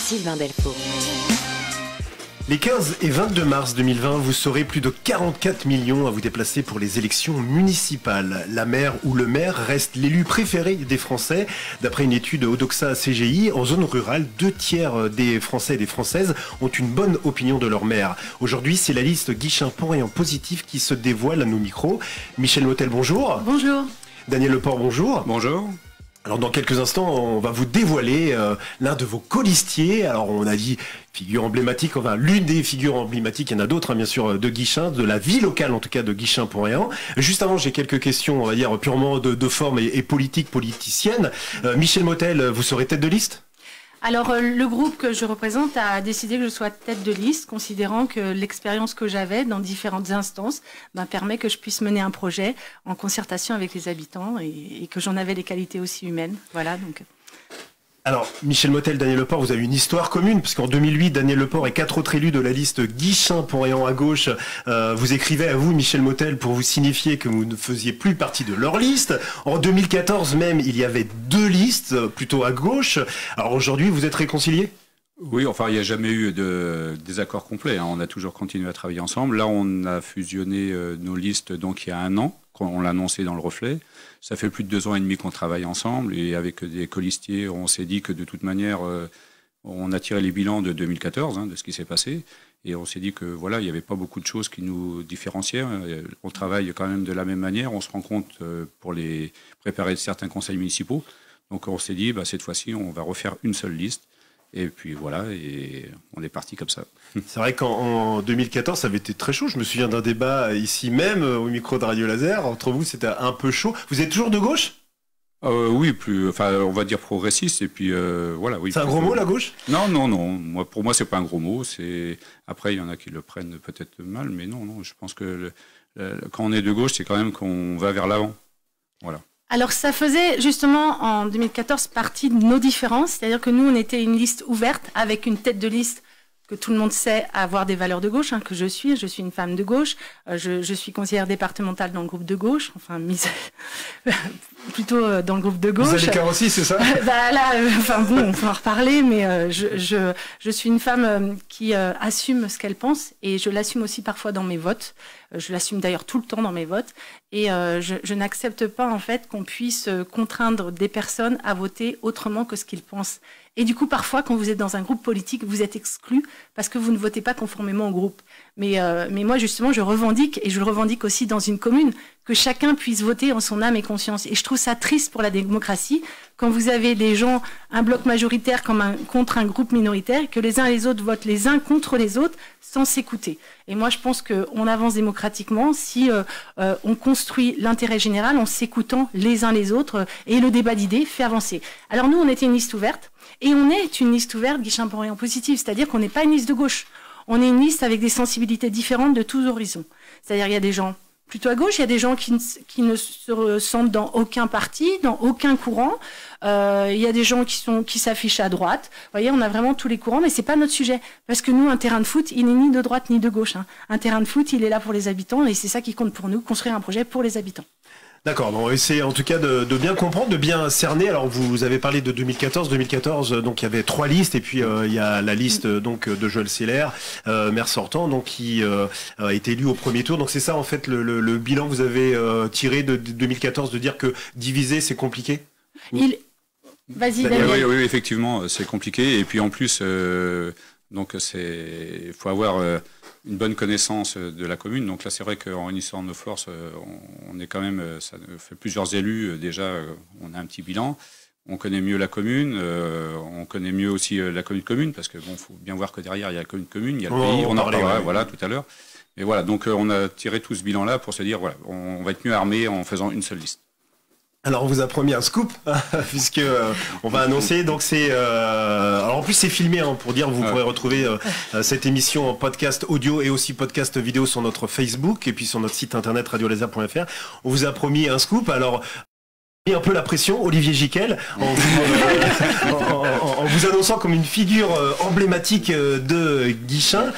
Sylvain Delfaux. Les 15 et 22 mars 2020, vous serez plus de 44 millions à vous déplacer pour les élections municipales. La maire ou le maire reste l'élu préféré des Français. D'après une étude Odoxa CGI, en zone rurale, 2/3 des Français et des Françaises ont une bonne opinion de leur maire. Aujourd'hui, c'est la liste Guichain-Pont-Rayon positif qui se dévoile à nos micros. Michel Motel, bonjour. Bonjour. Daniel Leport, bonjour. Bonjour. Alors dans quelques instants, on va vous dévoiler l'un de vos colistiers. Alors on a dit figure emblématique, enfin l'une des figures emblématiques, il y en a d'autres bien sûr, de Guichain, de la vie locale en tout cas de Guichain-Pont-Rayon. Juste avant, j'ai quelques questions, on va dire purement de forme et politicienne. Michel Motel, vous serez tête de liste ? Alors, le groupe que je représente a décidé que je sois tête de liste, considérant que l'expérience que j'avais dans différentes instances permet que je puisse mener un projet en concertation avec les habitants et que j'en avais les qualités aussi humaines. Voilà, donc... Alors, Michel Motel, Daniel Leport, vous avez une histoire commune, puisqu'en 2008, Daniel Leport et 4 autres élus de la liste Guichain-Pont-Rayon à gauche vous écrivaient à vous, Michel Motel, pour vous signifier que vous ne faisiez plus partie de leur liste. En 2014 même, il y avait 2 listes, plutôt à gauche. Alors aujourd'hui, vous êtes réconciliés ? Oui, enfin, il n'y a jamais eu de désaccord complet. On a toujours continué à travailler ensemble. Là, on a fusionné nos listes donc il y a 1 an, quand on l'a annoncé dans le Reflet. Ça fait plus de 2 ans et demi qu'on travaille ensemble. Et avec des colistiers, on s'est dit que de toute manière, on a tiré les bilans de 2014, de ce qui s'est passé. Et on s'est dit que voilà, il n'y avait pas beaucoup de choses qui nous différenciaient. On travaille quand même de la même manière. On se rend compte pour les préparer certains conseils municipaux. Donc on s'est dit, cette fois-ci, on va refaire une seule liste. Et puis voilà, et on est parti comme ça. C'est vrai qu'en 2014, ça avait été très chaud. Je me souviens d'un débat ici même, au micro de Radio Laser. Entre vous, c'était un peu chaud. Vous êtes toujours de gauche ? Oui, on va dire progressiste. Et puis voilà. Oui, c'est un gros mot, la gauche ? Non. Pour moi, c'est pas un gros mot. Après, il y en a qui le prennent peut-être mal, mais non. Je pense que quand on est de gauche, c'est quand même qu'on va vers l'avant. Voilà. Alors, ça faisait justement en 2014 partie de nos différences, c'est-à-dire que nous, on était une liste ouverte avec une tête de liste que tout le monde sait avoir des valeurs de gauche, que je suis une femme de gauche, je suis conseillère départementale dans le groupe de gauche, plutôt dans le groupe de gauche. Vous avez le cœur aussi, c'est ça ? On peut en reparler, mais je suis une femme qui assume ce qu'elle pense et je l'assume aussi parfois dans mes votes. Je l'assume d'ailleurs tout le temps dans mes votes et je n'accepte pas en fait qu'on puisse contraindre des personnes à voter autrement que ce qu'ils pensent. Et du coup, parfois, quand vous êtes dans un groupe politique, vous êtes exclu parce que vous ne votez pas conformément au groupe. Mais moi, justement, je revendique, et je le revendique aussi dans une commune, que chacun puisse voter en son âme et conscience. Et je trouve ça triste pour la démocratie, quand vous avez des gens, un bloc majoritaire contre un groupe minoritaire, que les uns et les autres votent les uns contre les autres sans s'écouter. Et moi, je pense qu'on avance démocratiquement si on construit l'intérêt général en s'écoutant les uns les autres, et le débat d'idées fait avancer. Alors nous, on était une liste ouverte, et on est une liste ouverte Guichain-Pont-Rayon positive, c'est-à-dire qu'on n'est pas une liste de gauche. On est une liste avec des sensibilités différentes de tous horizons. C'est-à-dire il y a des gens plutôt à gauche, il y a des gens qui ne se ressentent dans aucun parti, dans aucun courant. Il y a des gens qui s'affichent à droite. Vous voyez, on a vraiment tous les courants, mais c'est pas notre sujet. Parce que nous, un terrain de foot, il n'est ni de droite ni de gauche. Un terrain de foot, il est là pour les habitants, et c'est ça qui compte pour nous, construire un projet pour les habitants. D'accord, on va essayer en tout cas de bien comprendre, de bien cerner. Alors vous avez parlé de 2014, donc il y avait 3 listes et puis il y a la liste donc de Joël Seller, maire sortant, donc qui a été élu au premier tour. Donc c'est ça en fait le bilan que vous avez tiré de 2014, de dire que diviser c'est compliqué. Vas-y Daniel. Oui, effectivement, c'est compliqué et puis en plus donc il faut avoir une bonne connaissance de la commune. Donc là, c'est vrai qu'en unissant nos forces, on est quand même, ça fait plusieurs élus déjà, on a un petit bilan. On connaît mieux la commune, on connaît mieux aussi la commune, parce que bon, faut bien voir que derrière, il y a la commune, il y a le pays, on en parlera, voilà, tout à l'heure. Et voilà, donc on a tiré tout ce bilan-là pour se dire, voilà, on va être mieux armé en faisant une seule liste. Alors on vous a promis un scoop puisque on va annoncer, donc c'est alors en plus c'est filmé pour dire, vous pourrez retrouver cette émission en podcast audio et aussi podcast vidéo sur notre Facebook et puis sur notre site internet radiolaser.fr. On vous a promis un scoop. Alors mis un peu la pression, Olivier Gicquel, en vous annonçant comme une figure emblématique de Guichen.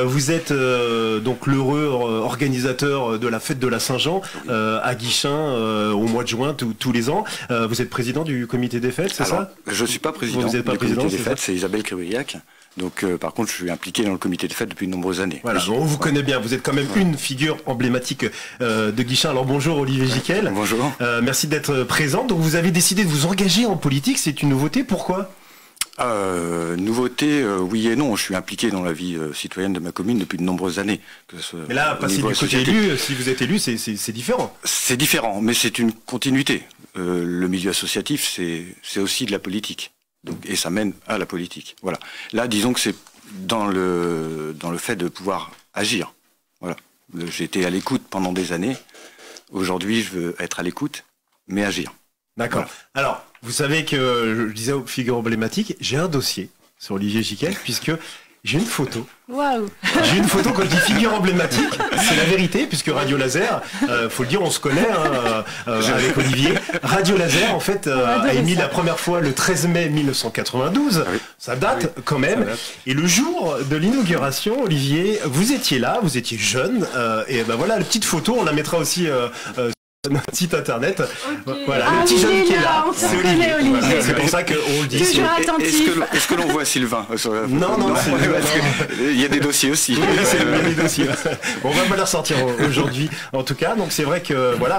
Vous êtes donc l'heureux organisateur de la fête de la Saint-Jean à Guichen au mois de juin tous les ans. Vous êtes président du comité des fêtes, c'est ça? Je ne suis pas président du comité des fêtes, c'est Isabelle Crébrillac. Donc, par contre, je suis impliqué dans le comité de fête depuis de nombreuses années. Voilà, on vous connaît bien. Vous êtes quand même une figure emblématique de Guichen. Alors, bonjour Olivier Gicquel. Bonjour. Merci d'être présent. Donc, vous avez décidé de vous engager en politique. C'est une nouveauté. Pourquoi? Nouveauté, oui et non. Je suis impliqué dans la vie citoyenne de ma commune depuis de nombreuses années. Mais là, passer du côté élu, si vous êtes élu, c'est différent. C'est différent, mais c'est une continuité. Le milieu associatif, c'est aussi de la politique. Donc, et ça mène à la politique. Voilà. Là, disons que c'est dans le fait de pouvoir agir. Voilà. J'ai été à l'écoute pendant des années. Aujourd'hui, je veux être à l'écoute, mais agir. D'accord. Voilà. Alors, vous savez que je disais aux figures emblématiques, j'ai un dossier sur Olivier Gicquel, puisque j'ai une photo. Waouh! J'ai une photo, quand je dis figure emblématique, c'est la vérité, puisque Radio Laser, faut le dire, on se connaît avec Olivier. Radio Laser, en fait, a émis la première fois le 13 mai 1992. Ah oui. Ça date quand même. Et le jour de l'inauguration, Olivier, vous étiez là, vous étiez jeune. Et ben voilà, la petite photo, on la mettra aussi notre site internet. Okay. Voilà, le petit jeune qui est là, c'est Olivier. Voilà, c'est pour ça qu'on le dit. Est-ce que l'on voit Sylvain Non, il y a des dossiers aussi. Oui, il y a des dossiers. On va pas les ressortir aujourd'hui, en tout cas. Donc c'est vrai que voilà.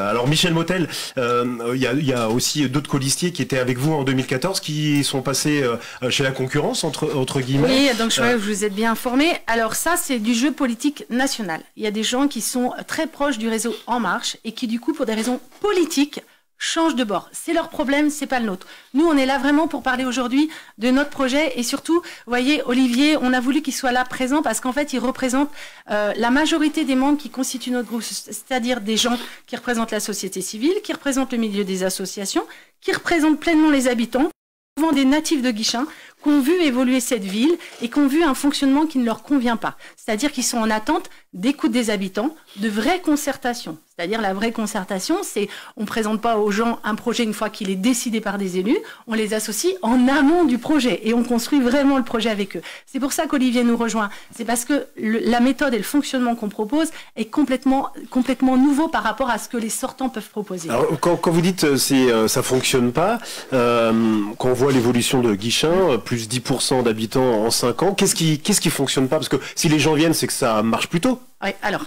Alors Michel Motel, il y a aussi d'autres colistiers qui étaient avec vous en 2014, qui sont passés chez la concurrence entre guillemets. Oui, donc je vois que vous êtes bien informés. Alors ça, c'est du jeu politique national. Il y a des gens qui sont très proches du réseau En Marche et qui du coup, pour des raisons politiques, changent de bord. C'est leur problème, c'est pas le nôtre. Nous, on est là vraiment pour parler aujourd'hui de notre projet et surtout, vous voyez, Olivier, on a voulu qu'il soit là présent parce qu'en fait, il représente la majorité des membres qui constituent notre groupe, c'est-à-dire des gens qui représentent la société civile, qui représentent le milieu des associations, qui représentent pleinement les habitants, souvent des natifs de Guichen, qui ont vu évoluer cette ville et qui ont vu un fonctionnement qui ne leur convient pas. C'est-à-dire qu'ils sont en attente d'écoute des habitants, de vraie concertation. C'est-à-dire la vraie concertation, c'est on ne présente pas aux gens un projet une fois qu'il est décidé par des élus, on les associe en amont du projet et on construit vraiment le projet avec eux. C'est pour ça qu'Olivier nous rejoint. C'est parce que la méthode et le fonctionnement qu'on propose est complètement nouveau par rapport à ce que les sortants peuvent proposer. Alors, quand vous dites ça fonctionne pas, quand on voit l'évolution de Guichen, plus 10% d'habitants en 5 ans, qu'est-ce qui fonctionne pas? Parce que si les gens viennent, c'est que ça marche plutôt. Oui, alors,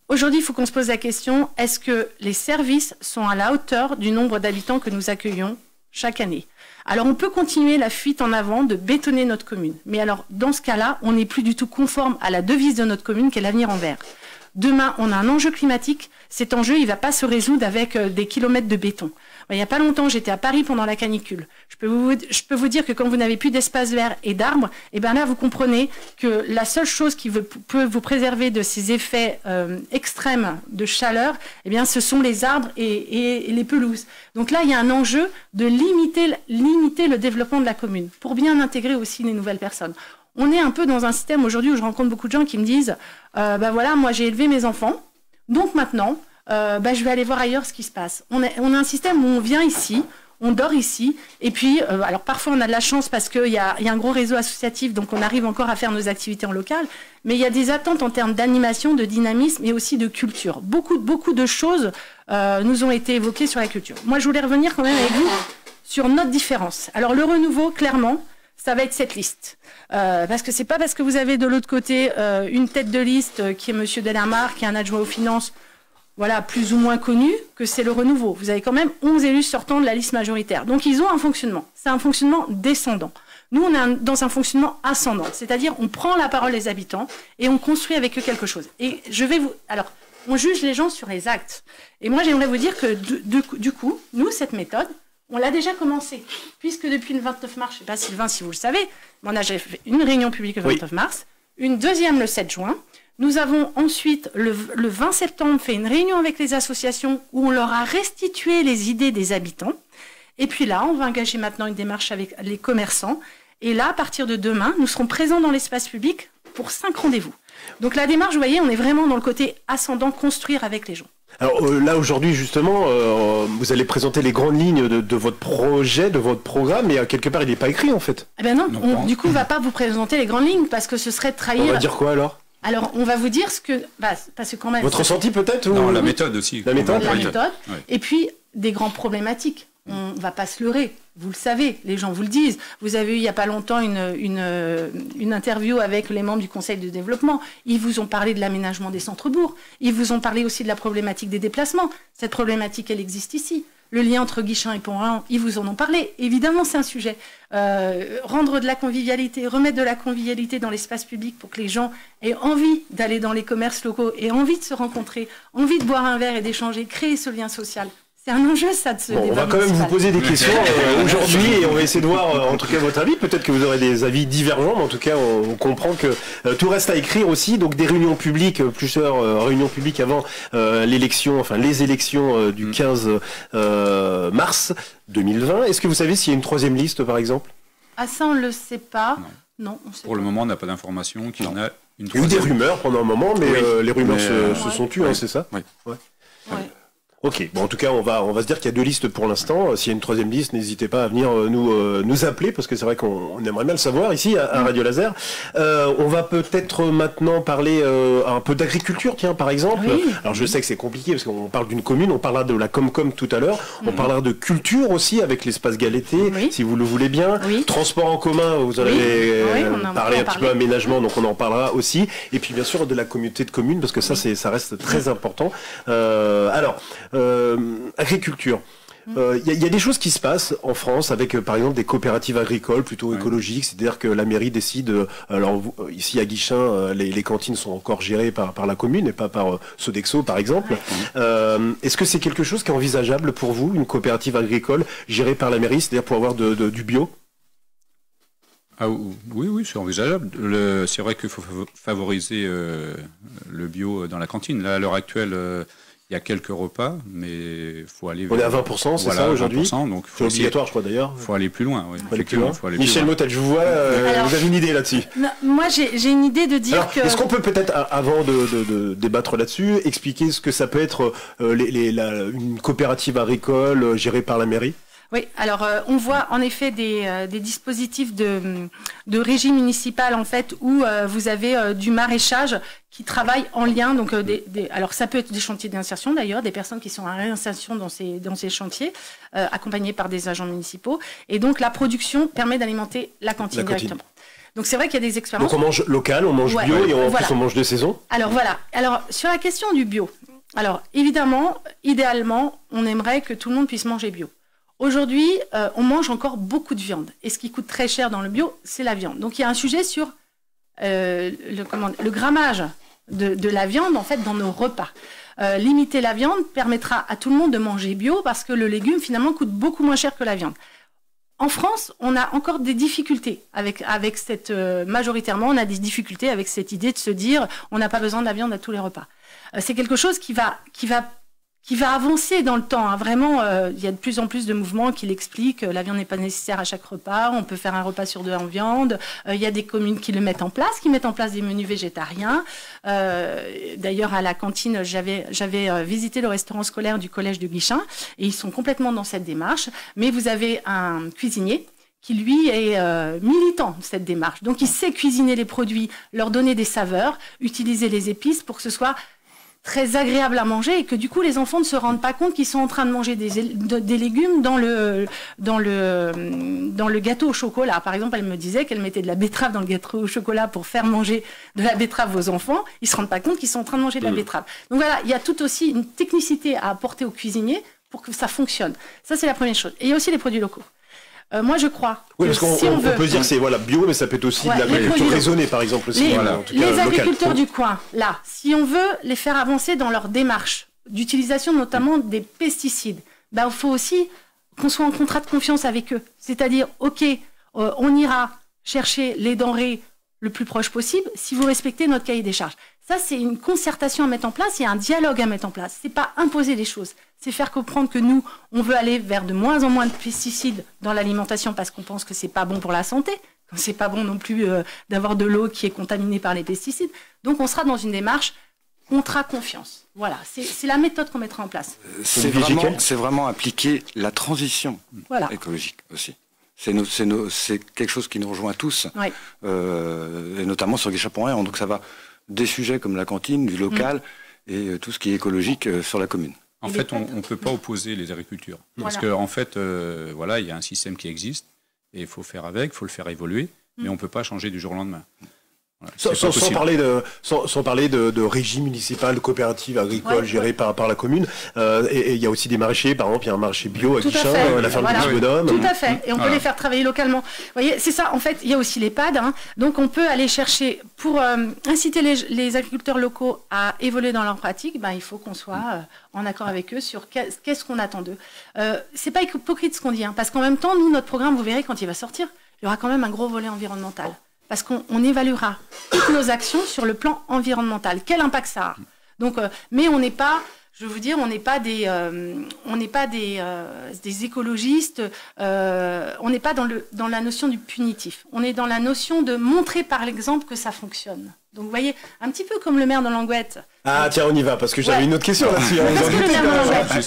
aujourd'hui, il faut qu'on se pose la question, est-ce que les services sont à la hauteur du nombre d'habitants que nous accueillons chaque année? Alors, on peut continuer la fuite en avant de bétonner notre commune. Mais alors, dans ce cas-là, on n'est plus du tout conforme à la devise de notre commune, qui est l'avenir en vert. Demain, on a un enjeu climatique. Cet enjeu, il ne va pas se résoudre avec des kilomètres de béton. Il n'y a pas longtemps, j'étais à Paris pendant la canicule. Je peux vous dire que quand vous n'avez plus d'espace vert et d'arbres, et ben là, vous comprenez que la seule chose qui peut vous préserver de ces effets extrêmes de chaleur, eh bien, ce sont les arbres et les pelouses. Donc là, il y a un enjeu de limiter le développement de la commune pour bien intégrer aussi les nouvelles personnes. On est un peu dans un système aujourd'hui où je rencontre beaucoup de gens qui me disent bah voilà, moi j'ai élevé mes enfants, donc maintenant je vais aller voir ailleurs ce qui se passe. On a un système où on vient ici, on dort ici, et puis alors parfois on a de la chance parce qu'il y a un gros réseau associatif, donc on arrive encore à faire nos activités en local, mais il y a des attentes en termes d'animation, de dynamisme et aussi de culture. Beaucoup de choses nous ont été évoquées sur la culture. Moi je voulais revenir quand même avec vous sur notre différence. Alors le renouveau, clairement, ça va être cette liste. Parce que c'est pas parce que vous avez de l'autre côté une tête de liste qui est Monsieur Delamare, qui est un adjoint aux finances, voilà, plus ou moins connu, que c'est le renouveau. Vous avez quand même 11 élus sortants de la liste majoritaire. Donc ils ont un fonctionnement. C'est un fonctionnement descendant. Nous, on est dans un fonctionnement ascendant. C'est-à-dire, on prend la parole des habitants et on construit avec eux quelque chose. Et alors, on juge les gens sur les actes. Et moi, j'aimerais vous dire que du coup, nous, cette méthode, on l'a déjà commencé, puisque depuis le 29 mars, je ne sais pas Sylvain si vous le savez, mais on a fait une réunion publique le 29 mars, une deuxième le 7 juin. Nous avons ensuite, le 20 septembre, fait une réunion avec les associations où on leur a restitué les idées des habitants. Et puis là, on va engager maintenant une démarche avec les commerçants. Et là, à partir de demain, nous serons présents dans l'espace public pour 5 rendez-vous. Donc la démarche, vous voyez, on est vraiment dans le côté ascendant, construire avec les gens. Alors là aujourd'hui justement, vous allez présenter les grandes lignes de votre projet, de votre programme, mais quelque part il n'est pas écrit en fait. Eh ben non, du coup on va pas vous présenter les grandes lignes parce que ce serait trahir. On va dire quoi alors? Alors on va vous dire ce que, parce que quand même. Votre ressenti peut-être? Non, la méthode aussi. La méthode. Ouais. Et puis des grandes problématiques. On ne va pas se leurrer, vous le savez, les gens vous le disent. Vous avez eu il n'y a pas longtemps une interview avec les membres du Conseil de développement. Ils vous ont parlé de l'aménagement des centres-bourgs. Ils vous ont parlé aussi de la problématique des déplacements. Cette problématique, elle existe ici. Le lien entre Guichen et Pont-Royal, ils vous en ont parlé. Évidemment, c'est un sujet. Rendre de la convivialité, remettre de la convivialité dans l'espace public pour que les gens aient envie d'aller dans les commerces locaux, aient envie de se rencontrer, envie de boire un verre et d'échanger, créer ce lien social. C'est un enjeu, ça, de ce débat. On va quand même vous poser des questions aujourd'hui et on va essayer de voir, en tout cas, votre avis. Peut-être que vous aurez des avis divergents, mais en tout cas, on comprend que tout reste à écrire aussi. Donc, des réunions publiques, plusieurs réunions publiques avant l'élection, enfin, les élections du 15 mars 2020. Est-ce que vous savez s'il y a une troisième liste, par exemple? Ah, ça, on ne le sait pas. Non, on sait Pour le moment, on n'a pas d'informations qu'il y en a une troisième. Il y a eu des rumeurs pendant un moment, mais les rumeurs se sont tues, c'est ça? Oui. Ouais. Ok, bon, en tout cas, on va se dire qu'il y a deux listes pour l'instant. S'il y a une troisième liste, n'hésitez pas à venir nous appeler, parce que c'est vrai qu'on aimerait bien le savoir ici à Radio Laser. On va peut-être maintenant parler un peu d'agriculture, tiens, par exemple. Oui. Alors je sais que c'est compliqué, parce qu'on parle d'une commune, on parlera de la Comcom tout à l'heure, on parlera de culture aussi avec l'espace Galété, si vous le voulez bien. Oui. Transport en commun, vous en avez parlé un petit peu, aménagement, donc on en parlera aussi. Et puis bien sûr de la communauté de communes, parce que ça reste très important. Agriculture. Il y a des choses qui se passent en France avec, par exemple, des coopératives agricoles plutôt écologiques, c'est-à-dire que la mairie décide, alors ici à Guichen, les cantines sont encore gérées par la commune et pas par Sodexo, par exemple. Est-ce que c'est quelque chose qui est envisageable pour vous, une coopérative agricole gérée par la mairie, c'est-à-dire pour avoir du bio? Ah, oui, c'est envisageable. C'est vrai qu'il faut favoriser le bio dans la cantine. Là, à l'heure actuelle, il y a quelques repas, mais il faut aller... On est à 20%, c'est ça aujourd'hui? Donc c'est obligatoire, je crois, d'ailleurs. Il faut aller plus loin, oui. Michel Motel, je vous vois, vous avez une idée là-dessus? Moi, j'ai une idée de dire que... Est-ce qu'on peut peut-être, avant de débattre là-dessus, expliquer ce que ça peut être une coopérative agricole gérée par la mairie? Oui, alors on voit en effet des dispositifs de régie municipale en fait où vous avez du maraîchage qui travaillent en lien. Donc, alors ça peut être des chantiers d'insertion d'ailleurs, des personnes qui sont en réinsertion dans ces chantiers, accompagnées par des agents municipaux. Et donc la production permet d'alimenter la cantine directement. Donc c'est vrai qu'il y a des expériences. Donc on mange local, on mange bio et en plus on mange de saison. Alors voilà. Alors sur la question du bio, alors évidemment, idéalement, on aimerait que tout le monde puisse manger bio. Aujourd'hui, on mange encore beaucoup de viande. Et ce qui coûte très cher dans le bio, c'est la viande. Donc il y a un sujet sur le grammage de la viande en fait dans nos repas. Limiter la viande permettra à tout le monde de manger bio parce que le légume finalement coûte beaucoup moins cher que la viande. En France, on a encore des difficultés avec cette majoritairement, on a des difficultés avec cette idée de se dire on n'a pas besoin de la viande à tous les repas. C'est quelque chose qui va avancer dans le temps. Hein. Vraiment, il y a de plus en plus de mouvements qui l'expliquent. La viande n'est pas nécessaire à chaque repas. On peut faire un repas sur deux en viande. Il y a des communes qui le mettent en place, qui mettent en place des menus végétariens. D'ailleurs, à la cantine, j'avais visité le restaurant scolaire du collège de Guichen et ils sont complètement dans cette démarche. Mais vous avez un cuisinier qui, lui, est militant de cette démarche. Donc, il sait cuisiner les produits, leur donner des saveurs, utiliser les épices pour que ce soit très agréable à manger et que du coup les enfants ne se rendent pas compte qu'ils sont en train de manger des légumes dans le gâteau au chocolat. Par exemple, elle me disait qu'elle mettait de la betterave dans le gâteau au chocolat pour faire manger de la betterave aux enfants. Ils se rendent pas compte qu'ils sont en train de manger de la betterave. Donc voilà, il y a tout aussi une technicité à apporter aux cuisiniers pour que ça fonctionne. Ça, c'est la première chose. Et il y a aussi les produits locaux. Moi, je crois. Oui, parce qu'on peut dire c'est bio, mais ça peut être aussi de l'agriculture raisonnée, par exemple. Aussi, les agriculteurs du coin, là, si on veut les faire avancer dans leur démarche d'utilisation notamment des pesticides, il faut aussi qu'on soit en contrat de confiance avec eux. C'est-à-dire, OK, on ira chercher les denrées le plus proche possible si vous respectez notre cahier des charges. Ça, c'est une concertation à mettre en place, il y a un dialogue à mettre en place. C'est pas imposer les choses, c'est faire comprendre que nous, on veut aller vers de moins en moins de pesticides dans l'alimentation parce qu'on pense que c'est pas bon pour la santé, que c'est pas bon non plus d'avoir de l'eau qui est contaminée par les pesticides. Donc, on sera dans une démarche contrat confiance. Voilà, c'est la méthode qu'on mettra en place. C'est vraiment appliquer la transition écologique aussi. C'est quelque chose qui nous rejoint tous, et notamment sur Guéchapon. Donc ça va des sujets comme la cantine, du local, et tout ce qui est écologique sur la commune. En fait, on ne peut pas opposer les agricultures. Parce qu'en fait, il y a un système qui existe, et il faut faire avec, il faut le faire évoluer, mais on ne peut pas changer du jour au lendemain. Voilà, sans parler de régie municipale, coopérative agricole gérée par la commune. Et il y a aussi des maraîchers, par exemple, il y a un marché bio à Guichin, la ferme du Petit Bonhomme. Tout à fait, et on peut les faire travailler localement. Vous voyez, c'est ça, en fait, il y a aussi l'EHPAD, donc on peut aller chercher, pour inciter les agriculteurs locaux à évoluer dans leurs pratiques, il faut qu'on soit en accord avec eux sur qu'est-ce qu'on attend d'eux. C'est pas hypocrite ce qu'on dit, parce qu'en même temps, nous, notre programme, vous verrez, quand il va sortir, il y aura quand même un gros volet environnemental. Parce qu'on évaluera toutes nos actions sur le plan environnemental. Quel impact ça a? Donc, mais on n'est pas, je veux vous dire, on n'est pas des écologistes. On n'est pas dans la notion du punitif. On est dans la notion de montrer par l'exemple que ça fonctionne. Donc, vous voyez, un petit peu comme le maire de Languette. Ah, tiens, on y va, parce que j'avais une autre question là-dessus.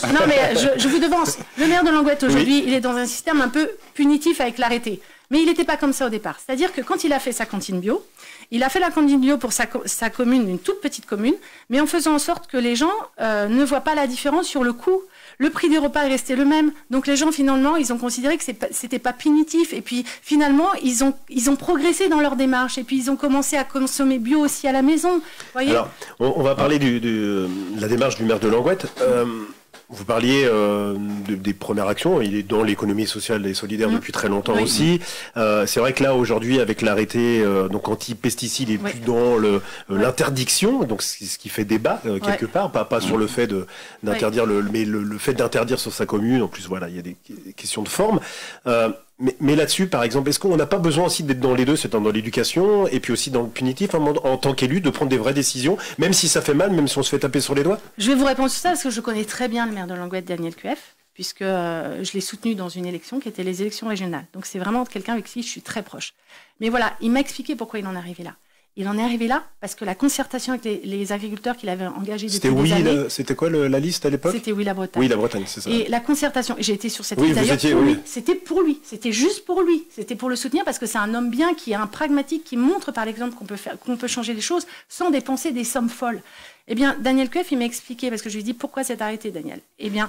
Non, mais je vous devance. Le maire de Languette, aujourd'hui, il est dans un système un peu punitif avec l'arrêté. Mais il n'était pas comme ça au départ. C'est-à-dire que quand il a fait sa cantine bio, il a fait la cantine bio pour sa commune, une toute petite commune, mais en faisant en sorte que les gens ne voient pas la différence sur le coût. Le prix des repas est resté le même. Donc les gens, finalement, ils ont considéré que c'était pas punitif. Et puis, finalement, ils ont progressé dans leur démarche. Et puis, ils ont commencé à consommer bio aussi à la maison. Voyez. Alors, on va parler de la démarche du maire de Languette. Vous parliez des premières actions. Il est dans l'économie sociale et solidaire depuis très longtemps aussi. C'est vrai que là, aujourd'hui, avec l'arrêté donc anti-pesticides, il est plus dans l'interdiction, donc ce qui fait débat quelque part, pas sur le fait d'interdire mais le fait d'interdire sur sa commune. En plus, voilà, il y a des questions de forme. Mais là-dessus, par exemple, est-ce qu'on n'a pas besoin aussi d'être dans les deux, c'est-à-dire dans l'éducation et puis aussi dans le punitif, en tant qu'élu, de prendre des vraies décisions, même si ça fait mal, même si on se fait taper sur les doigts? Je vais vous répondre sur ça parce que je connais très bien le maire de Languette, Daniel Cueff, puisque je l'ai soutenu dans une élection qui était les élections régionales. Donc c'est vraiment quelqu'un avec qui je suis très proche. Mais voilà, il m'a expliqué pourquoi il en est arrivé là. Il en est arrivé là parce que la concertation avec les agriculteurs qu'il avait engagés depuis des années... C'était quoi la liste à l'époque? C'était Oui la Bretagne. Oui la Bretagne, c'est ça. Et la concertation, j'ai été sur cette liste d'ailleurs pour lui. C'était pour lui, c'était juste pour lui. C'était pour le soutenir parce que c'est un homme bien qui est un pragmatique, qui montre par l'exemple qu'on peut changer les choses sans dépenser des sommes folles. Eh bien, Daniel Cueff, il m'a expliqué, parce que je lui ai dit pourquoi c'est arrêté, Daniel. Eh bien,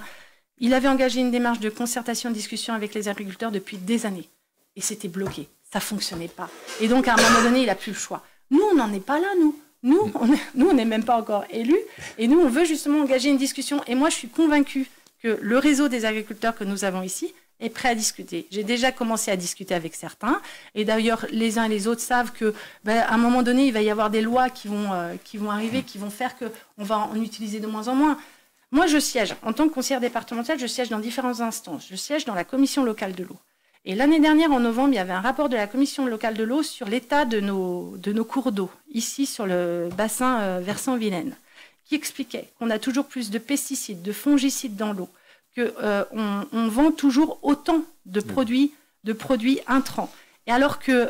il avait engagé une démarche de concertation, de discussion avec les agriculteurs depuis des années. Et c'était bloqué. Ça fonctionnait pas. Et donc, à un moment donné, il n'a plus le choix. Nous, on n'en est pas là, nous. Nous, on n'est même pas encore élus. Et nous, on veut justement engager une discussion. Et moi, je suis convaincue que le réseau des agriculteurs que nous avons ici est prêt à discuter. J'ai déjà commencé à discuter avec certains. Et d'ailleurs, les uns et les autres savent que, à un moment donné, il va y avoir des lois qui vont arriver, qui vont faire qu'on va en utiliser de moins en moins. Moi, je siège, en tant que conseillère départementale, je siège dans différentes instances. Je siège dans la commission locale de l'eau. Et l'année dernière, en novembre, il y avait un rapport de la commission locale de l'eau sur l'état de nos cours d'eau, ici sur le bassin versant-Vilaine, qui expliquait qu'on a toujours plus de pesticides, de fongicides dans l'eau, qu'on vend toujours autant de produits intrants. Et alors que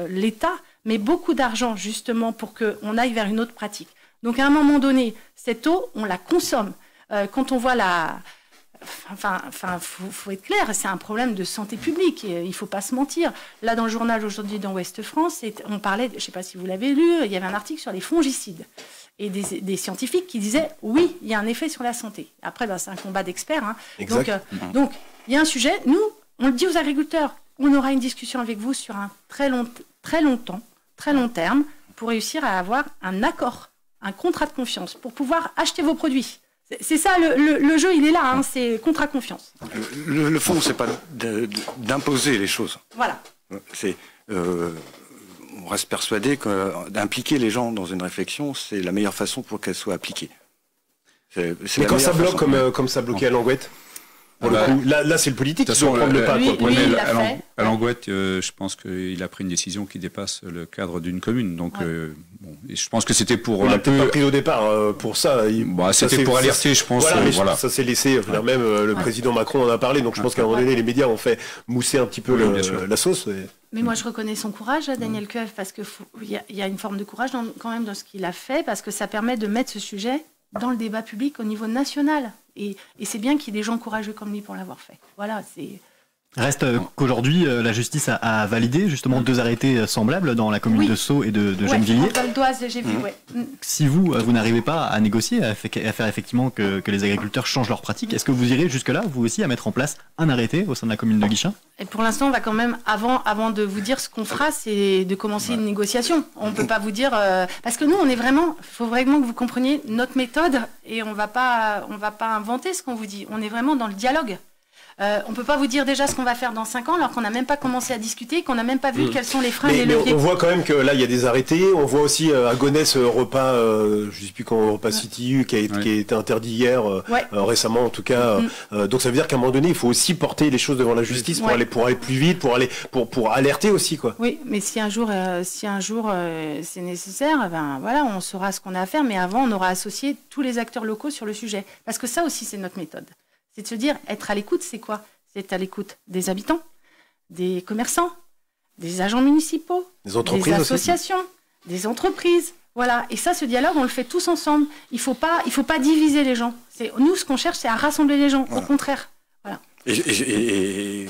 l'État met beaucoup d'argent justement pour qu'on aille vers une autre pratique. Donc à un moment donné, cette eau, on la consomme. Quand on voit faut être clair, c'est un problème de santé publique. Il ne faut pas se mentir. Là, dans le journal aujourd'hui dans Ouest France, on parlait, je ne sais pas si vous l'avez lu, il y avait un article sur les fongicides. Et des scientifiques qui disaient, oui, il y a un effet sur la santé. Après, c'est un combat d'experts. Donc, il y a un sujet. Nous, on le dit aux agriculteurs, on aura une discussion avec vous sur un très long terme, pour réussir à avoir un accord, un contrat de confiance, pour pouvoir acheter vos produits. C'est ça, le jeu, il est là, c'est contrat confiance. Le fond, c'est pas d'imposer les choses. Voilà. On reste persuadé que d'impliquer les gens dans une réflexion, c'est la meilleure façon pour qu'elle soit appliquée. Mais quand ça bloque comme ça bloquait à Languette? Pour le coup. Là, c'est le politique qui doit prendre le pas. À Langouette, je pense qu'il a pris une décision qui dépasse le cadre d'une commune. Donc, et je pense que c'était pour. Il a peut-être pas pris au départ pour ça. C'était pour alerter, je pense. Ça s'est laissé. Même le président Macron en a parlé. Donc, je pense qu'à un moment donné, les médias ont fait mousser un petit peu la sauce. Mais moi, je reconnais son courage à Daniel Coeuf, parce qu'il y a une forme de courage quand même dans ce qu'il a fait, parce que ça permet de mettre ce sujet dans le débat public au niveau national. Et c'est bien qu'il y ait des gens courageux comme lui pour l'avoir fait. Voilà, c'est... Reste qu'aujourd'hui, la justice a validé justement 2 arrêtés semblables dans la commune de Sceaux et de Gennevilliers. Val d'Oise, j'ai vu, Si vous n'arrivez pas à négocier, à faire effectivement que les agriculteurs changent leurs pratiques, est-ce que vous irez jusque-là, vous aussi, à mettre en place un arrêté au sein de la commune de Guichen? Et pour l'instant, on va quand même, avant de vous dire ce qu'on fera, c'est de commencer une négociation. On ne peut pas vous dire... parce que nous, il faut vraiment que vous compreniez notre méthode, et on va pas inventer ce qu'on vous dit. On est vraiment dans le dialogue. On ne peut pas vous dire déjà ce qu'on va faire dans 5 ans alors qu'on n'a même pas commencé à discuter, qu'on n'a même pas vu quels sont les freins et les leviers. On voit quand même que là il y a des arrêtés. On voit aussi à Gonesse repas, je ne sais plus quand, repas City qui a été interdit hier, récemment en tout cas. Donc ça veut dire qu'à un moment donné il faut aussi porter les choses devant la justice pour aller plus vite, pour alerter aussi quoi. Oui, mais si un jour c'est nécessaire, on saura ce qu'on a à faire. Mais avant on aura associé tous les acteurs locaux sur le sujet, parce que ça aussi c'est notre méthode. C'est de se dire, être à l'écoute, c'est quoi? C'est être à l'écoute des habitants, des commerçants, des agents municipaux, des entreprises, des associations, des entreprises. Voilà. Et ça, ce dialogue, on le fait tous ensemble. Il faut pas diviser les gens. Nous, ce qu'on cherche, c'est à rassembler les gens. Au contraire. Voilà. Et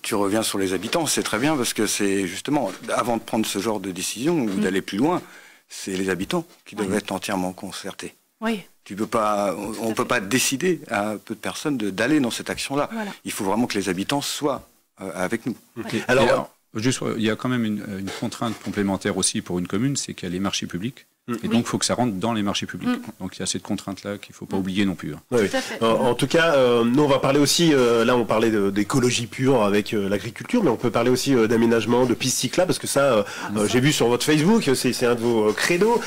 tu reviens sur les habitants, c'est très bien, parce que c'est justement, avant de prendre ce genre de décision ou d'aller plus loin, c'est les habitants qui doivent être entièrement concertés. Oui. On peut pas décider à peu de personnes d'aller dans cette action-là. Voilà. Il faut vraiment que les habitants soient avec nous. Okay. Alors, il y a quand même une contrainte complémentaire aussi pour une commune, c'est qu'il y a les marchés publics. Et donc, il faut que ça rentre dans les marchés publics. Donc, il y a cette contrainte-là qu'il ne faut pas oublier non plus. Oui. En tout cas, nous, on va parler aussi, là, on parlait d'écologie pure avec l'agriculture, mais on peut parler aussi d'aménagement, de pistes cyclables, parce que ça, j'ai vu sur votre Facebook, c'est un de vos credos.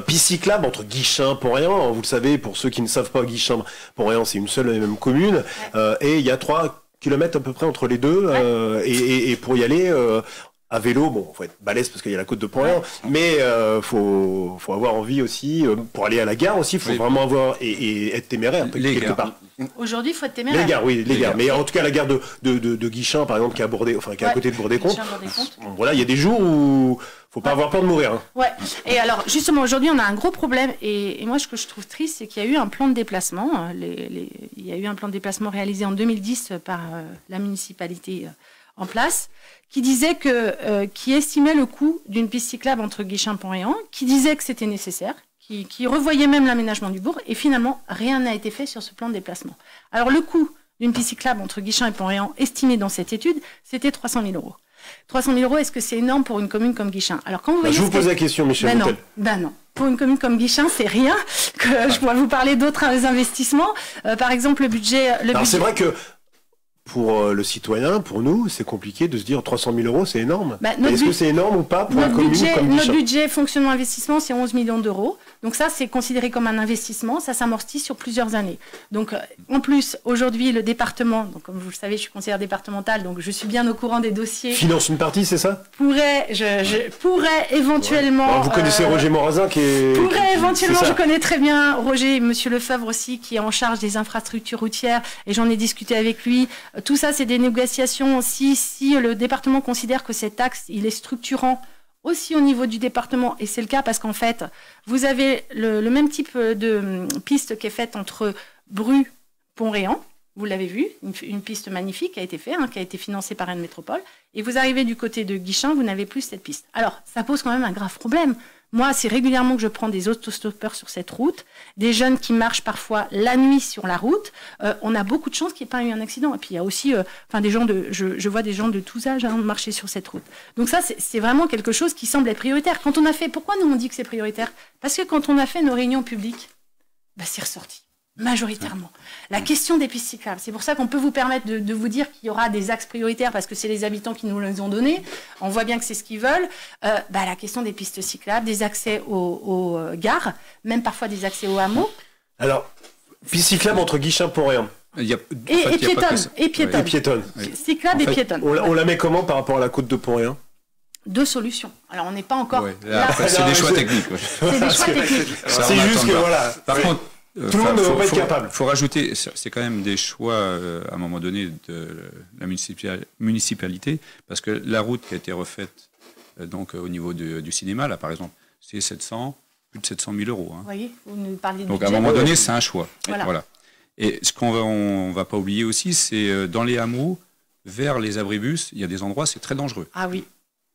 Pistes cyclables entre Guichen, Pont-Réan. Vous le savez, pour ceux qui ne savent pas, Guichen, Pont-Réan, c'est une seule et même commune. Et il y a 3 kilomètres à peu près entre les deux. Et pour y aller... à vélo, faut être balèze parce qu'il y a la côte de Pont-Réan, mais faut avoir envie aussi, pour aller à la gare aussi, il faut vraiment avoir et être téméraire quelque part. Aujourd'hui, il faut être téméraire. Les gares. Mais en tout cas, la gare de Guichen, par exemple, qui est à côté de Bourdécompte. Voilà, il y a des jours où faut pas avoir peur de mourir. Hein. Ouais. Et alors, justement, aujourd'hui, on a un gros problème. Et moi, ce que je trouve triste, c'est qu'il y a eu un plan de déplacement. Il y a eu un plan de déplacement réalisé en 2010 par la municipalité en place, qui estimait le coût d'une piste cyclable entre Guichen et Pont-Réan, qui disait que c'était nécessaire, qui revoyait même l'aménagement du bourg, et finalement, rien n'a été fait sur ce plan de déplacement. Alors, le coût d'une piste cyclable entre Guichen et Pont-Réan, estimé dans cette étude, c'était 300 000 €. 300 000 €, est-ce que c'est énorme pour une commune comme Guichen? Alors, quand vous voyez je vous pose la question, Michel Boutel. Non. Pour une commune comme Guichen, c'est rien. Je pourrais vous parler d'autres investissements. Par exemple, le budget... C'est vrai que pour le citoyen, pour nous, c'est compliqué de se dire 300 000 €, c'est énorme. Est-ce que c'est énorme ou pas pour une commune comme Guichen? Notre budget fonctionnement-investissement, c'est 11 millions d'euros. Donc ça, c'est considéré comme un investissement. Ça s'amortit sur plusieurs années. Donc, en plus, aujourd'hui, le département, donc comme vous le savez, je suis conseillère départementale, donc je suis bien au courant des dossiers. Finance une partie, c'est ça? Je pourrais éventuellement... Vous connaissez Roger Morazin qui est... Je connais très bien Roger, Monsieur Lefebvre aussi, qui est en charge des infrastructures routières, et j'en ai discuté avec lui. Tout ça, c'est des négociations. Si le département considère que cet axe, il est structurant aussi au niveau du département, et c'est le cas parce qu'en fait, vous avez le même type de piste qui est faite entre Bru, Pont-Réan, vous l'avez vu, une piste magnifique qui a été faite, qui a été financée par Rennes Métropole, et vous arrivez du côté de Guichen, vous n'avez plus cette piste. Alors, ça pose quand même un grave problème. Moi, c'est régulièrement que je prends des autostoppeurs sur cette route, des jeunes qui marchent parfois la nuit sur la route. On a beaucoup de chance qu'il n'y ait pas eu un accident. Et puis, il y a aussi des gens je vois des gens de tous âges marcher sur cette route. Donc ça, c'est vraiment quelque chose qui semble être prioritaire. Pourquoi nous on dit que c'est prioritaire? Parce que quand on a fait nos réunions publiques, c'est ressorti. Majoritairement. La question des pistes cyclables, c'est pour ça qu'on peut vous permettre de vous dire qu'il y aura des axes prioritaires parce que c'est les habitants qui nous les ont donnés. On voit bien que c'est ce qu'ils veulent. La question des pistes cyclables, des accès aux gares, même parfois des accès aux hameaux. Alors, piste cyclable entre Guichen et Pont-Réan. Il y a, Et piétonne. Et piétonne. Cyclable et piétonne. On la met comment par rapport à la côte de Pont-Réan? Deux solutions. Alors on n'est pas encore là. Après, c'est des choix techniques. C'est des choix techniques. C'est juste que voilà. Par contre, tout le monde ne va pas être capable. Il faut rajouter, c'est quand même des choix à un moment donné de la municipalité, parce que la route qui a été refaite donc au niveau du cinéma, là par exemple, c'est plus de 700 000 euros. Hein. Vous voyez, vous nous parliez de donc budget. à un moment donné, c'est un choix. Voilà. Et ce qu'on va pas oublier aussi, c'est dans les hameaux, vers les abribus, il y a des endroits, c'est très dangereux. Ah oui.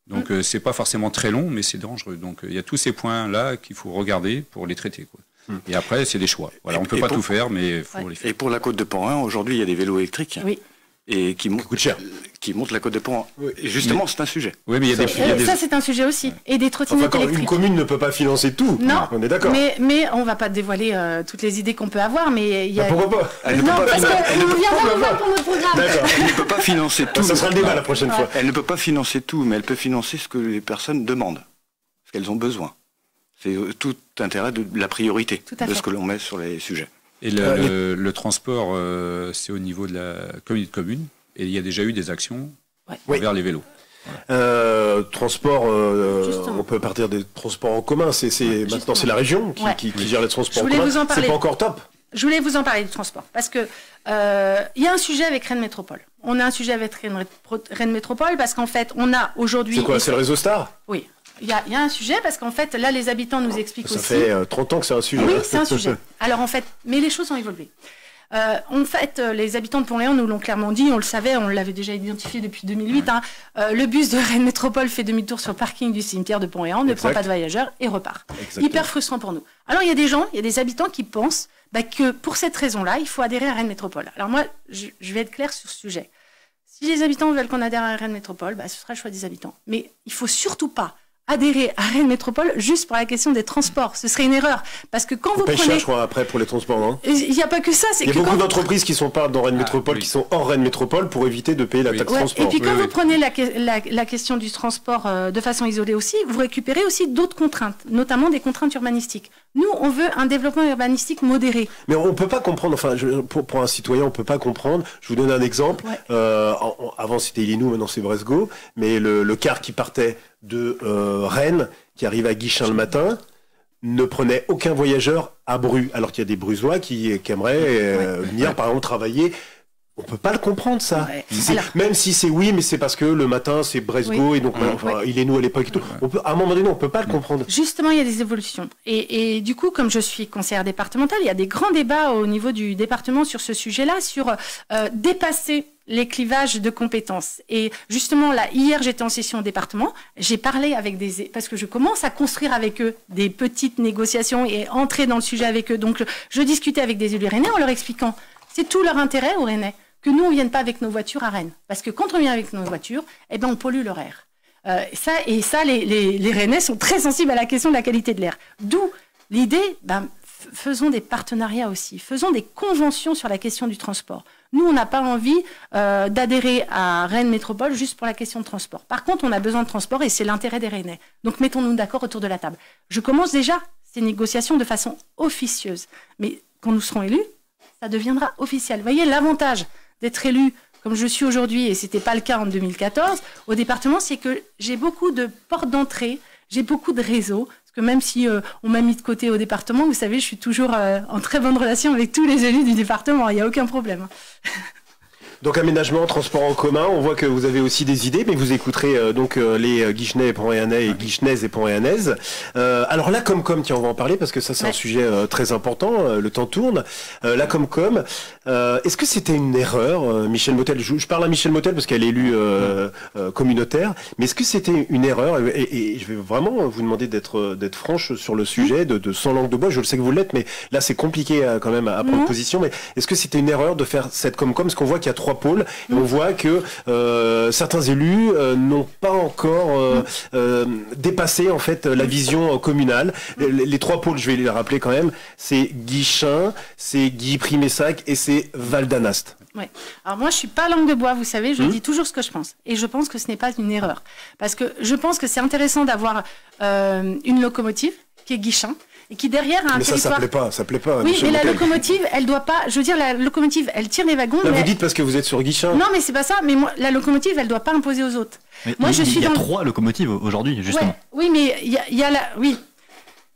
Donc c'est pas forcément très long, mais c'est dangereux. Donc il y a tous ces points-là qu'il faut regarder pour les traiter, quoi. Et après, c'est des choix. Voilà, on ne peut pas tout faire, mais il faut les faire. Et pour la côte de Pont-Réan, aujourd'hui, il y a des vélos électriques. Oui. Et qui montent cher. Qui montent la côte de Pont-Réan. Et justement, c'est un sujet. Oui, mais il y a des... Ça, c'est un sujet aussi. Et des trottinettes électriques. Une commune ne peut pas financer tout. Non. On est d'accord. Mais on ne va pas dévoiler toutes les idées qu'on peut avoir. Mais il y a... Pourquoi pas? Elle ne peut pas financer. pour notre programme. D'accord. Elle ne peut pas financer tout. Ça sera le débat la prochaine fois. Elle ne peut pas financer tout, mais elle peut financer ce que les personnes demandent, ce qu'elles ont besoin. C'est tout intérêt de la priorité de ce que l'on met sur les sujets. Et le transport, c'est au niveau de la communauté de communes, et il y a déjà eu des actions vers les vélos. Transport, on peut partir des transports en commun. Maintenant, c'est la région qui gère les transports en commun. C'est pas encore top. Je voulais vous en parler du transport, parce que il y a un sujet avec Rennes Métropole. On a un sujet avec Rennes Métropole, parce qu'en fait, on a aujourd'hui... C'est quoi, c'est le réseau Star? Oui. Il y a un sujet, parce qu'en fait, là, les habitants nous expliquent aussi... Ça fait 30 ans que c'est un sujet. Oui, c'est un sujet. Alors, en fait, mais les choses ont évolué. En fait, les habitants de Pont-Réan nous l'ont clairement dit, on le savait, on l'avait déjà identifié depuis 2008. Le bus de Rennes Métropole fait demi-tour sur le parking du cimetière de Pont-Réan, ne prend pas de voyageurs et repart. Exactement. Hyper frustrant pour nous. Alors, il y a des gens, il y a des habitants qui pensent que pour cette raison-là, il faut adhérer à Rennes Métropole. Alors moi, je vais être claire sur ce sujet. Si les habitants veulent qu'on adhère à Rennes Métropole, ce sera le choix des habitants. Mais il ne faut surtout pas adhérer à Rennes Métropole juste pour la question des transports. Ce serait une erreur. Parce que quand vous prenez... cher, je crois, après, pour les transports, non? Il n'y a pas que ça. Il y a beaucoup d'entreprises qui sont pas dans Rennes Métropole, qui sont hors Rennes Métropole pour éviter de payer la taxe transport. Et puis quand vous prenez la question du transport de façon isolée aussi, vous récupérez aussi d'autres contraintes, notamment des contraintes urbanistiques. Nous, on veut un développement urbanistique modéré. Mais on ne peut pas comprendre, enfin, pour un citoyen, on ne peut pas comprendre. Je vous donne un exemple. Avant, c'était Ilinou, maintenant c'est Bresgo. Mais le car qui partait de Rennes, qui arrive à Guichen le matin, ne prenait aucun voyageur à Bru, alors qu'il y a des Brusois qui aimeraient venir, par exemple, travailler. On peut pas le comprendre, ça. Même si c'est mais c'est parce que le matin, c'est Bresgo, et donc, il est nous à l'époque et tout. À un moment donné, on peut pas le comprendre. Justement, il y a des évolutions. Et du coup, comme je suis conseillère départementale, il y a des grands débats au niveau du département sur ce sujet-là, sur dépasser les clivages de compétences. Et justement, là, hier, j'étais en session au département, j'ai parlé avec parce que je commence à construire avec eux des petites négociations et entrer dans le sujet avec eux. Donc, je discutais avec des élus rennais en leur expliquant, c'est tout leur intérêt aux Rennais, que nous, on ne vienne pas avec nos voitures à Rennes. Parce que quand on vient avec nos voitures, on pollue leur air. Les Rennais sont très sensibles à la question de la qualité de l'air. D'où l'idée, faisons des partenariats aussi, faisons des conventions sur la question du transport. Nous, on n'a pas envie d'adhérer à Rennes Métropole juste pour la question de transport. Par contre, on a besoin de transport et c'est l'intérêt des Rennais. Donc, mettons-nous d'accord autour de la table. Je commence déjà ces négociations de façon officieuse. Mais quand nous serons élus, ça deviendra officiel. Vous voyez, l'avantage d'être élu comme je suis aujourd'hui, et ce n'était pas le cas en 2014, au département, c'est que j'ai beaucoup de portes d'entrée, j'ai beaucoup de réseaux, parce que même si on m'a mis de côté au département, vous savez, je suis toujours en très bonne relation avec tous les élus du département, il n'y a aucun problème. Donc aménagement, transport en commun, on voit que vous avez aussi des idées, mais vous écouterez les Guichenais et Pont-Réanais et Guichenaises et Pont-Réanaises. Alors la Comcom, tiens, on va en parler parce que ça c'est un sujet très important, le temps tourne. La Comcom, est-ce que c'était une erreur, Michèle Mottel, je parle à Michèle Mottel parce qu'elle est élue communautaire, mais est-ce que c'était une erreur, et je vais vraiment vous demander d'être franche sur le sujet, de sans langue de bois, je le sais que vous l'êtes, mais là c'est compliqué quand même à prendre position, mais est-ce que c'était une erreur de faire cette Comcom, parce qu'on voit qu'il y a 3 pôles, et on voit que certains élus n'ont pas encore dépassé en fait la vision communale. Les 3 pôles, je vais les rappeler quand même, c'est Guichen, c'est Guipry-Messac et c'est Val d'Anast. Ouais. Alors moi, je suis pas langue de bois, vous savez, je dis toujours ce que je pense. Et je pense que ce n'est pas une erreur. Parce que je pense que c'est intéressant d'avoir une locomotive qui est Guichen et qui derrière a un mais territoire... ça plaît pas. Oui, mais la locomotive, elle doit pas... Je veux dire, la locomotive, elle tire les wagons... Là, mais vous dites parce que vous êtes sur Guichen. Non, mais c'est pas ça. Mais moi, la locomotive, elle doit pas imposer aux autres. Mais Moi, il y a 3 locomotives aujourd'hui, justement. Ouais, oui, mais il y a la... Oui.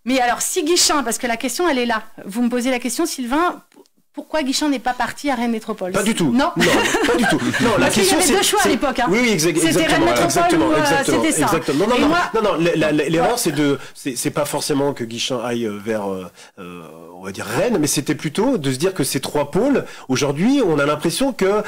Mais alors, si Guichen, parce que la question, elle est là. Vous me posez la question, Sylvain... Pourquoi Guichen n'est pas parti à Rennes Métropole? Pas du tout. Non, pas du tout. Non, la parce qu'il y question avait 2 choix à l'époque. Hein. Oui, exactement. C'était Rennes Métropole ou c'était ça. Exactement. Non, l'erreur, c'est pas forcément que Guichen aille vers, on va dire Rennes, mais c'était plutôt de se dire que ces 3 pôles, aujourd'hui, on a l'impression que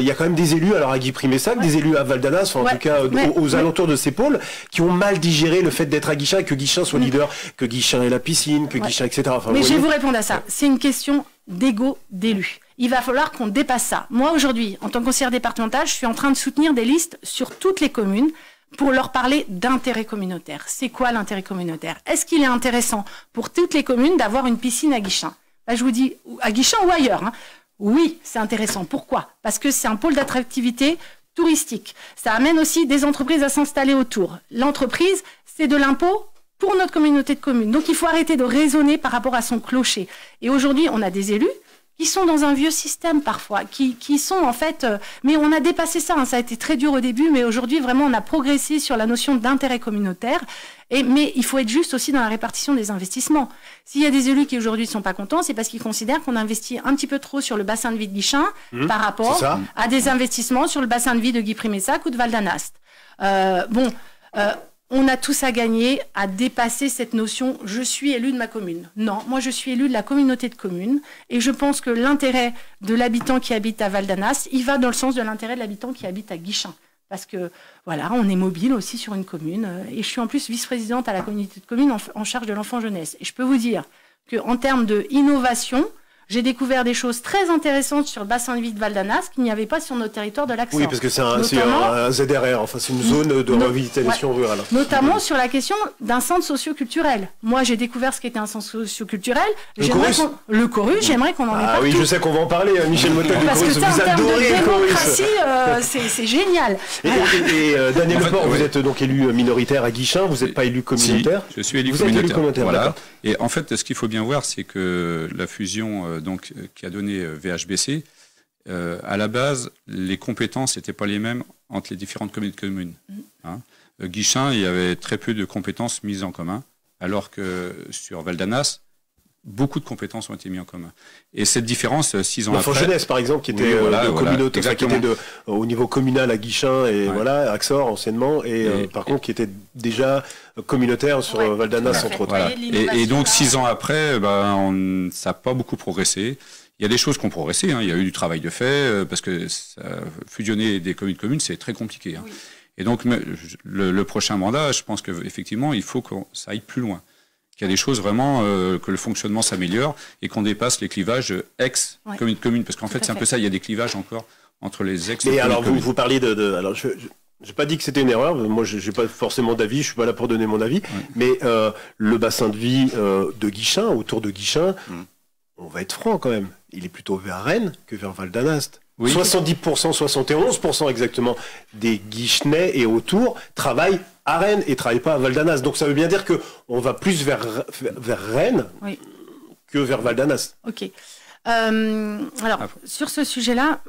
il y a quand même des élus, alors à Guy-Primessac, des élus à Val-d'Anas, en tout cas aux alentours de ces pôles, qui ont mal digéré le fait d'être à Guichen et que Guichen soit leader, que Guichen ait la piscine, que Guichen, etc. Enfin, mais je vais vous répondre à ça. C'est une question d'ego d'élus. Il va falloir qu'on dépasse ça. Moi, aujourd'hui, en tant que conseillère départementale, je suis en train de soutenir des listes sur toutes les communes pour leur parler d'intérêt communautaire. C'est quoi l'intérêt communautaire? Est-ce qu'il est intéressant pour toutes les communes d'avoir une piscine à Guichen? Là, je vous dis, à Guichen ou ailleurs. Hein. Oui, c'est intéressant. Pourquoi? Parce que c'est un pôle d'attractivité touristique. Ça amène aussi des entreprises à s'installer autour. L'entreprise, c'est de l'impôt pour notre communauté de communes. Donc, il faut arrêter de raisonner par rapport à son clocher. Et aujourd'hui, on a des élus qui sont dans un vieux système parfois, qui sont en fait... mais on a dépassé ça, hein, ça a été très dur au début, mais aujourd'hui, vraiment, on a progressé sur la notion d'intérêt communautaire. Mais il faut être juste aussi dans la répartition des investissements. S'il y a des élus qui aujourd'hui ne sont pas contents, c'est parce qu'ils considèrent qu'on investit un petit peu trop sur le bassin de vie de Guichen par rapport à des investissements sur le bassin de vie de Guy-Primessac ou de Val-d'Anast. On a tous à gagner à dépasser cette notion « je suis élu de ma commune ». Non, moi je suis élu de la communauté de communes et je pense que l'intérêt de l'habitant qui habite à Val-d'Anast, il va dans le sens de l'intérêt de l'habitant qui habite à Guichen. Parce que voilà, on est mobile aussi sur une commune et je suis en plus vice-présidente à la communauté de communes en charge de l'enfant jeunesse. Et je peux vous dire qu'en termes d'innovation, j'ai découvert des choses très intéressantes sur le bassin de vie de Val-d'Anast qu'il n'y avait pas sur notre territoire de l'Axor. Oui, parce que c'est un ZRR, enfin c'est une zone de revitalisation rurale. Notamment sur la question d'un centre socio-culturel. Moi, j'ai découvert ce qu'était un centre socio-culturel. Le Chorus, j'aimerais qu'on en ait partout. Ah oui, je sais qu'on va en parler, Michel Motel du Chorus. Vous adorez le Chorus. C'est génial. Et Daniel Leport, vous êtes donc élu minoritaire à Guichen, vous n'êtes pas élu communautaire. Si, je suis élu communautaire. Voilà. Et en fait, ce qu'il faut bien voir, c'est que la fusion qui a donné VHBC, à la base, les compétences n'étaient pas les mêmes entre les différentes communes. Hein. Guichen, il y avait très peu de compétences mises en commun, alors que sur Val-d'Anast, beaucoup de compétences ont été mises en commun. Et cette différence, 6 ans après... L'enfant jeunesse, par exemple, qui était au niveau communal à Guichen, et voilà, Axor, anciennement, et par contre, qui était déjà communautaire sur Val-d'Anast, entre autres. Voilà. Et donc, 6 ans après, ça n'a pas beaucoup progressé. Il y a des choses qui ont progressé, hein. Il y a eu du travail de fait, parce que fusionner des communes, c'est très compliqué. Hein. Oui. Et donc, le prochain mandat, je pense qu'effectivement, il faut que ça aille plus loin. Qu'il y a des choses vraiment, que le fonctionnement s'améliore et qu'on dépasse les clivages ex-commune. Parce qu'en fait, c'est un peu ça, il y a des clivages encore entre les ex-communes. Et alors, vous parliez alors, je n'ai pas dit que c'était une erreur, moi je n'ai pas forcément d'avis, je ne suis pas là pour donner mon avis, mais le bassin de vie de Guichen, autour de Guichen, on va être franc quand même, il est plutôt vers Rennes que vers Val-d'Anast. Oui. 70%, 71% exactement des Guichenais et autour travaillent à Rennes et ne travaillent pas à Val-d'Anast. Donc ça veut bien dire qu'on va plus vers Rennes que vers Val-d'Anast. Ok. Alors, sur ce sujet-là,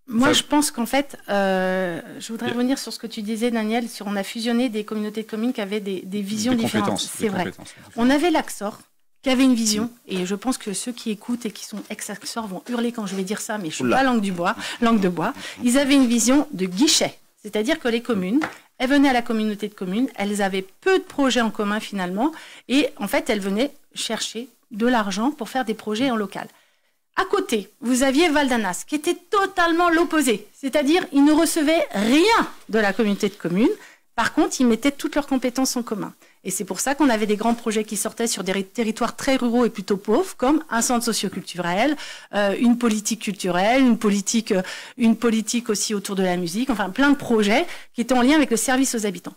moi je pense qu'en fait, je voudrais revenir sur ce que tu disais, Daniel, on a fusionné des communautés de communes qui avaient des visions différentes. C'est vrai. On avait l'Axor, qui avait une vision, et je pense que ceux qui écoutent et qui sont ex-Axor vont hurler quand je vais dire ça, mais je suis pas langue de bois. Ils avaient une vision de guichet, c'est-à-dire que les communes, elles venaient à la communauté de communes, elles avaient peu de projets en commun finalement, et en fait elles venaient chercher de l'argent pour faire des projets en local. À côté, vous aviez Val-d'Anast, qui était totalement l'opposé, c'est-à-dire ils ne recevaient rien de la communauté de communes, par contre ils mettaient toutes leurs compétences en commun. Et c'est pour ça qu'on avait des grands projets qui sortaient sur des territoires très ruraux et plutôt pauvres, comme un centre socio-culturel, une politique culturelle, une politique aussi autour de la musique, enfin plein de projets qui étaient en lien avec le service aux habitants.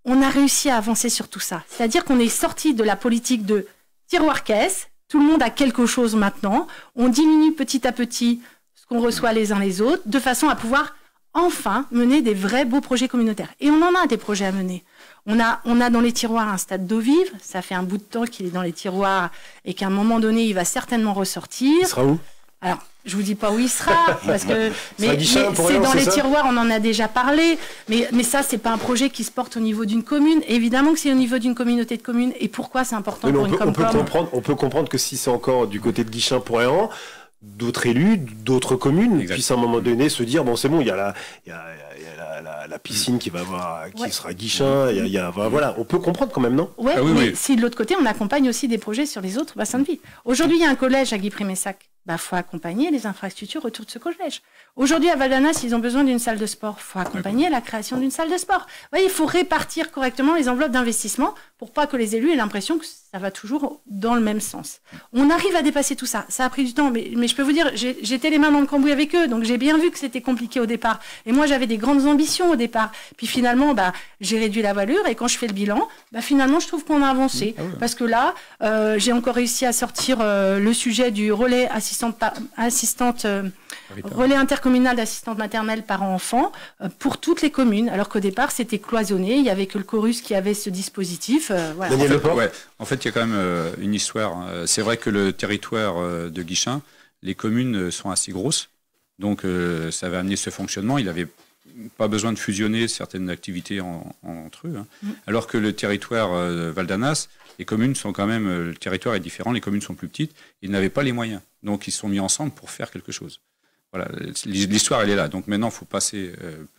On a réussi à avancer sur tout ça. C'est-à-dire qu'on est sorti de la politique de tiroir-caisse, tout le monde a quelque chose maintenant, on diminue petit à petit ce qu'on reçoit les uns les autres, de façon à pouvoir enfin mener des vrais beaux projets communautaires. Et on en a des projets à mener. On a dans les tiroirs un stade d'eau vive. Ça fait un bout de temps qu'il est dans les tiroirs et qu'à un moment donné, il va certainement ressortir. Il sera où? Alors, je vous dis pas où il sera, parce que mais c'est dans les tiroirs, on en a déjà parlé. Mais ça, c'est pas un projet qui se porte au niveau d'une commune. Évidemment que c'est au niveau d'une communauté de communes. Et pourquoi c'est important pour une Comcom? On peut comprendre que si c'est encore du côté de Guichen-Pourerran, d'autres élus, d'autres communes puissent à un moment donné se dire bon, c'est bon, il y a la piscine qui sera Guichen. Voilà, on peut comprendre quand même, non? Ouais, mais si de l'autre côté, on accompagne aussi des projets sur les autres bassins de vie. Aujourd'hui, il y a un collège à Guy-Primessac. Faut accompagner les infrastructures autour de ce collège. Aujourd'hui, à Val-d'Anas, ils ont besoin d'une salle de sport. Faut accompagner la création d'une salle de sport. Vous voyez, il faut répartir correctement les enveloppes d'investissement pour pas que les élus aient l'impression que ça va toujours dans le même sens. On arrive à dépasser tout ça. Ça a pris du temps, mais je peux vous dire, j'étais les mains dans le cambouis avec eux, donc j'ai bien vu que c'était compliqué au départ. Et moi, j'avais des grandes ambitions au départ. Puis finalement, j'ai réduit la valeur, et quand je fais le bilan, finalement, je trouve qu'on a avancé. Parce que là, j'ai encore réussi à sortir le sujet du relais relais intercommunal d'assistante maternelle parents-enfants pour toutes les communes, alors qu'au départ c'était cloisonné, il n'y avait que le Chorus qui avait ce dispositif. Voilà. En fait, il y a quand même une histoire. C'est vrai que le territoire de Guichen, les communes sont assez grosses, donc ça va amener ce fonctionnement. Il n'avait pas besoin de fusionner certaines activités entre eux. Alors que le territoire Val-d'Anas, les communes sont quand même, le territoire est différent, les communes sont plus petites, ils n'avaient pas les moyens. Donc ils se sont mis ensemble pour faire quelque chose. Voilà, l'histoire elle est là. Donc maintenant, il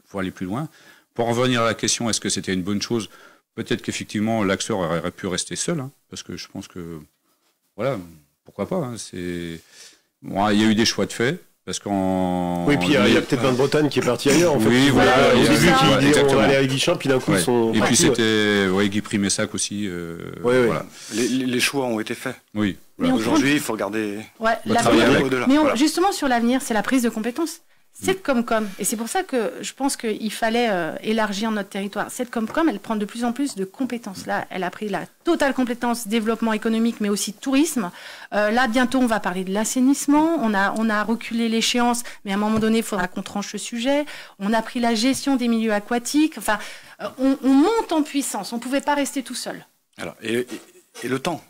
faut aller plus loin. Pour en revenir à la question, est-ce que c'était une bonne chose? Peut-être qu'effectivement, l'Axor aurait pu rester seul, parce que je pense que, voilà, pourquoi pas. Il y a eu des choix de fait. Parce oui, puis il y a peut-être Van Bretagne qui est parti ailleurs. En fait. Oui, voilà. Au début, qui disaient on va aller à Guichen, puis d'un coup, ils sont. Et puis c'était Guy Primessac aussi. Voilà. Les choix ont été faits. Oui. Voilà. Aujourd'hui, il faut regarder. Travailler au-delà. Mais justement, sur l'avenir, c'est la prise de compétences. Cette Comcom, et c'est pour ça que je pense qu'il fallait élargir notre territoire. Cette Comcom, elle prend de plus en plus de compétences. Là, elle a pris la totale compétence développement économique, mais aussi tourisme. Là, bientôt, on va parler de l'assainissement. On a reculé l'échéance, mais à un moment donné, il faudra qu'on tranche ce sujet. On a pris la gestion des milieux aquatiques. Enfin, on monte en puissance. On ne pouvait pas rester tout seul. Alors, et le temps.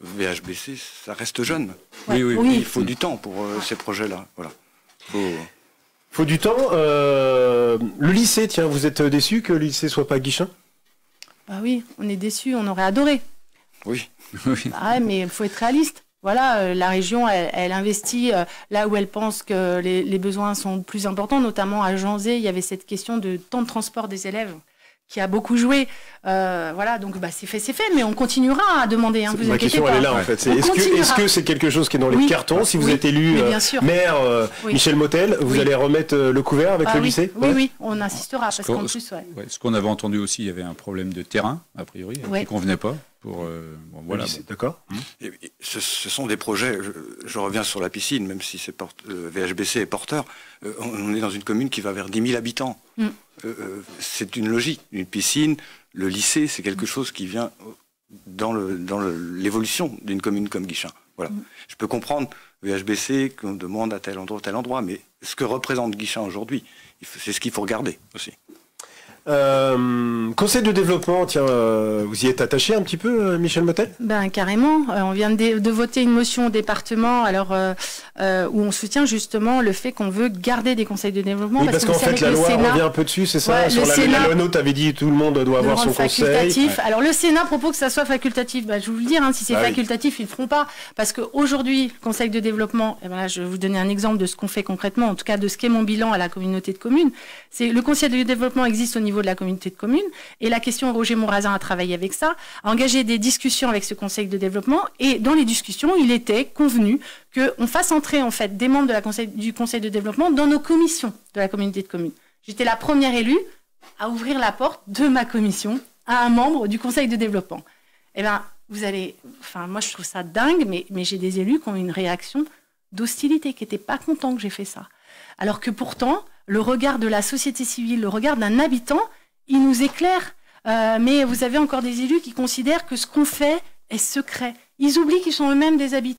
VHBC, ça reste jeune. Oui. Il faut du temps pour ces projets-là. Voilà. Faut du temps. Le lycée, tiens, vous êtes déçu que le lycée soit pas à Guichen? Oui, on est déçus, on aurait adoré. Oui. Mais il faut être réaliste. Voilà, la région, elle investit là où elle pense que les besoins sont plus importants, notamment à Janzé, il y avait cette question de temps de transport des élèves qui a beaucoup joué. Voilà, donc c'est fait, mais on continuera à demander. Vous ma question, elle est là, en fait. Est-ce que c'est quelque chose qui est dans les cartons? Si vous êtes élu maire Michel Motel, vous allez remettre le couvert avec le lycée? Oui, on insistera. Parce qu'en plus, ce qu'on avait entendu aussi, il y avait un problème de terrain, a priori, qui ne convenait pas. Voilà. D'accord. Ce sont des projets, je reviens sur la piscine, même si VHBC est porteur, on est dans une commune qui va vers 10 000 habitants. C'est une logique. Une piscine, le lycée, c'est quelque chose qui vient dans l'évolution d'une commune comme Guichen. Voilà. Je peux comprendre VHBC qu'on demande à tel endroit, mais ce que représente Guichen aujourd'hui, c'est ce qu'il faut regarder aussi. Conseil de développement, tiens, vous y êtes attaché un petit peu, Michel Motel? Carrément. On vient de voter une motion au département, où on soutient justement le fait qu'on veut garder des conseils de développement. Oui, parce qu'en fait, la loi revient un peu dessus, c'est ça? Sur la loi NOTE, avait dit tout le monde doit avoir son conseil. Alors le Sénat propose que ça soit facultatif. Je vais vous le dire, si c'est facultatif, ils ne le feront pas. Parce qu'aujourd'hui, le conseil de développement, je vais vous donner un exemple de ce qu'on fait concrètement, en tout cas de ce qu'est mon bilan à la communauté de communes. C'est le conseil de développement existe au niveau de la communauté de communes, et la question, Roger Monrazin a travaillé avec ça, a engagé des discussions avec ce conseil de développement, et dans les discussions, il était convenu qu'on fasse entrer en fait des membres du conseil de développement dans nos commissions de la communauté de communes. J'étais la première élue à ouvrir la porte de ma commission à un membre du conseil de développement. Moi je trouve ça dingue, mais j'ai des élus qui ont une réaction d'hostilité, qui n'étaient pas contents que j'ai fait ça. Alors que pourtant, le regard de la société civile, le regard d'un habitant, il nous éclaire. Mais vous avez encore des élus qui considèrent que ce qu'on fait est secret. Ils oublient qu'ils sont eux-mêmes des habitants.